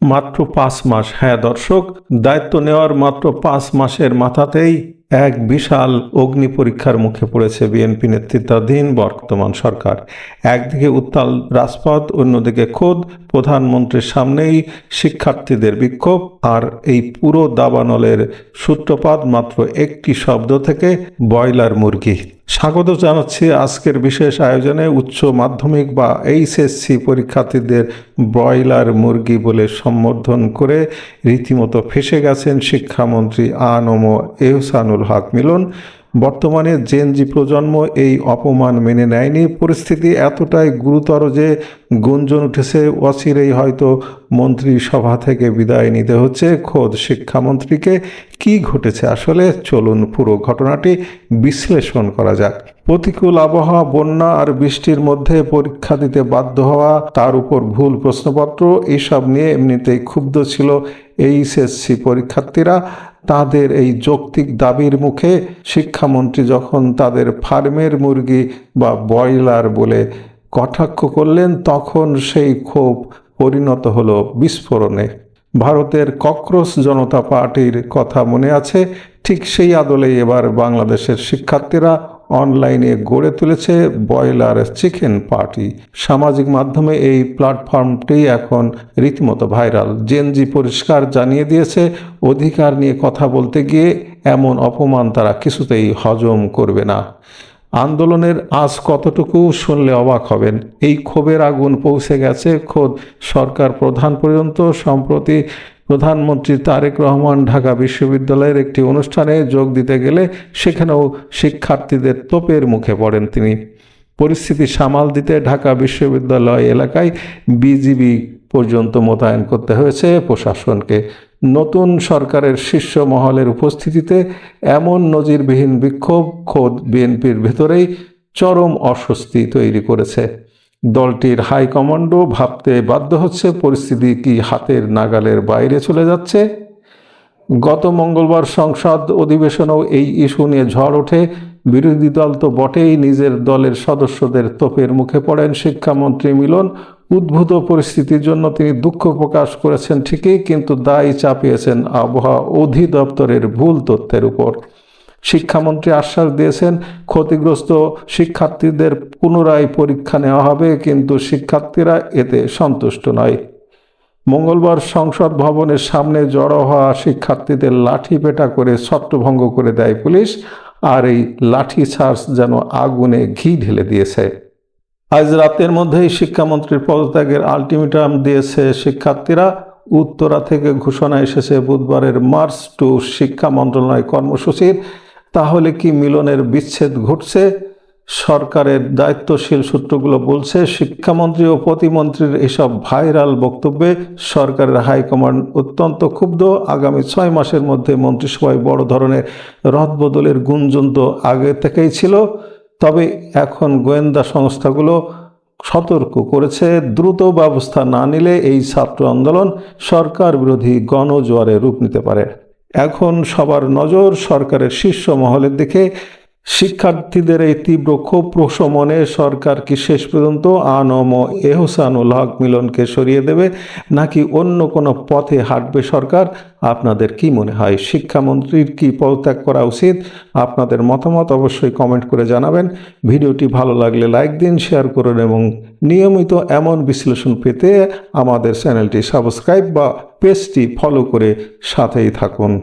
মাত্র 5 মাস। হ্যাঁ দর্শক, দায়িত্ব নেওয়ার মাত্র 5 মাসের মাথাতেই এক বিশাল অগ্নি পরীক্ষার মুখে পড়েছে বিএনপি নেতৃত্বাধীন বর্তমান সরকার। একদিকে উত্তাল রাজপথ, অন্যদিকে খোদ প্রধানমন্ত্রীর সামনেই শিক্ষার্থীদের বিক্ষোভ, আর এই পুরো দাবানলের সূত্রপাত মাত্র একটি শব্দ থেকে, ব্রয়লার মুরগি। স্বাগত জানাচ্ছি আজকের বিশেষ আয়োজনে। উচ্চ মাধ্যমিক বা এইচএসসি পরীক্ষার্থীদের ব্রয়লার মুরগি বলে সম্বোধন করে রীতিমতো ফেঁসে গেছেন শিক্ষামন্ত্রী আ.ন.ম এহসানুল হক মিলন। বর্তমানে জেনজি প্রজন্ম এই অপমান মেনে নেয়নি। পরিস্থিতি এতটাই গুরুতর যে গুঞ্জন উঠেছে অচিরেই হয়তো মন্ত্রিসভা থেকে বিদায় নিতে হচ্ছে খোদ শিক্ষামন্ত্রীকে। কি ঘটেছে আসলে, চলুন পুরো ঘটনাটি বিশ্লেষণ করা যাক। প্রতিকূল আবহাওয়া, বন্যা আর বৃষ্টির মধ্যে পরীক্ষা দিতে বাধ্য হওয়া, তার উপর ভুল প্রশ্নপত্র, এসব নিয়ে এমনিতেই ক্ষুব্ধ ছিল এইচএসসি পরীক্ষার্থীরা। তাদের এই যৌক্তিক দাবির মুখে শিক্ষামন্ত্রী যখন তাদের ফার্মের মুরগি বা ব্রয়লার বলে কটাক্ষ করলেন, তখন সেই ক্ষোভ পরিণত হলো বিস্ফোরণে। ভারতের ককরোচ জনতা পার্টির কথা মনে আছে? ঠিক সেই আদলেই এবার বাংলাদেশের শিক্ষার্থীরা অনলাইনে গড়ে তুলেছে ব্রয়লার চিকেন পার্টি। সামাজিক মাধ্যমে এই প্ল্যাটফর্মটি এখন রীতিমতো ভাইরাল। জেনজি পরিষ্কার জানিয়ে দিয়েছে, অধিকার নিয়ে কথা বলতে গিয়ে এমন অপমান তারা কিছুতেই হজম করবে না। আন্দোলনের আজ কতটুকু শুনলে অবাক হবেন। এই ক্ষোভের আগুন পৌঁছে গেছে খোদ সরকার প্রধান পর্যন্ত। সম্প্রতি প্রধানমন্ত্রী তারেক রহমান ঢাকা বিশ্ববিদ্যালয়ের একটি অনুষ্ঠানে যোগ দিতে গেলে সেখানেও শিক্ষার্থীদের তোপের মুখে পড়েন তিনি। পরিস্থিতি সামাল দিতে ঢাকা বিশ্ববিদ্যালয় এলাকায় বিজিবি পর্যন্ত মোতায়েন করতে হয়েছে প্রশাসনকে। নতুন সরকারের শীর্ষ মহলের উপস্থিতিতে এমন নজিরবিহীন বিক্ষোভ খোদ বিএনপির ভেতরেই চরম অস্বস্তি তৈরি করেছে। দলটির হাইকমান্ডও ভাবতে বাধ্য হচ্ছে, পরিস্থিতি কি হাতের নাগালের বাইরে চলে যাচ্ছে। গত মঙ্গলবার সংসদ অধিবেশনেও এই ইস্যু নিয়ে ঝড় ওঠে। বিরোধী দল তো বটেই, নিজের দলের সদস্যদের তোপের মুখে পড়েন শিক্ষামন্ত্রী মিলন। উদ্ভূত পরিস্থিতির জন্য তিনি দুঃখ প্রকাশ করেছেন ঠিকই, কিন্তু দায় চাপিয়েছেন আবহাওয়া অধিদপ্তরের ভুল তথ্যের উপর। শিক্ষামন্ত্রী আশ্বাস দিয়েছেন, ক্ষতিগ্রস্ত শিক্ষার্থীদের পুনরায় পরীক্ষা নেওয়া হবে, কিন্তু শিক্ষার্থীরা এতে সন্তুষ্ট নয়। মঙ্গলবার সংসদ ভবনের সামনে জড়ো হওয়া শিক্ষার্থীদের লাঠি পেটা করে ছত্রভঙ্গ করে দেয় পুলিশ, আর এই লাঠি চার্জ যেন আগুনে ঘি ঢেলে দিয়েছে। আজ রাতের মধ্যেই শিক্ষামন্ত্রীর পদত্যাগের আলটিমেটাম দিয়েছে শিক্ষার্থীরা। উত্তরা থেকে ঘোষণা এসেছে বুধবারের মার্চ টু শিক্ষা মন্ত্রণালয় কর্মসূচির। তাহলে কি মিলনের বিচ্ছেদ ঘটছে? সরকারের দায়িত্বশীল সূত্রগুলো বলছে, শিক্ষামন্ত্রী ও প্রতিমন্ত্রীর এসব ভাইরাল বক্তব্যে সরকারের হাইকমান্ড অত্যন্ত ক্ষুব্ধ। আগামী 6 মাসের মধ্যে মন্ত্রিসভায় বড় ধরনের রদবদলের গুঞ্জন তো আগে থেকেই ছিল। তবে এখন গোয়েন্দা সংস্থাগুলো সতর্ক করেছে, দ্রুত ব্যবস্থা না নিলে এই ছাত্র আন্দোলন সরকার বিরোধী গণজোয়ারে রূপ নিতে পারে। এখন সবার নজর সরকারের শীর্ষ মহলের দিকে। শিক্ষার্থীদের এই তীব্র ক্ষোভ প্রশমনে সরকার কি শেষ পর্যন্ত আ.ন.ম এহসানুল হক মিলনকে সরিয়ে দেবে, নাকি অন্য কোনো পথে হাঁটবে সরকার? আপনাদের কি মনে হয়, শিক্ষামন্ত্রীর কি পদত্যাগ করা উচিত? আপনাদের মতামত অবশ্যই কমেন্ট করে জানাবেন। ভিডিওটি ভালো লাগলে লাইক দিন, শেয়ার করুন এবং নিয়মিত এমন বিশ্লেষণ পেতে আমাদের চ্যানেলটি সাবস্ক্রাইব বা পেজটি ফলো করে সাথেই থাকুন।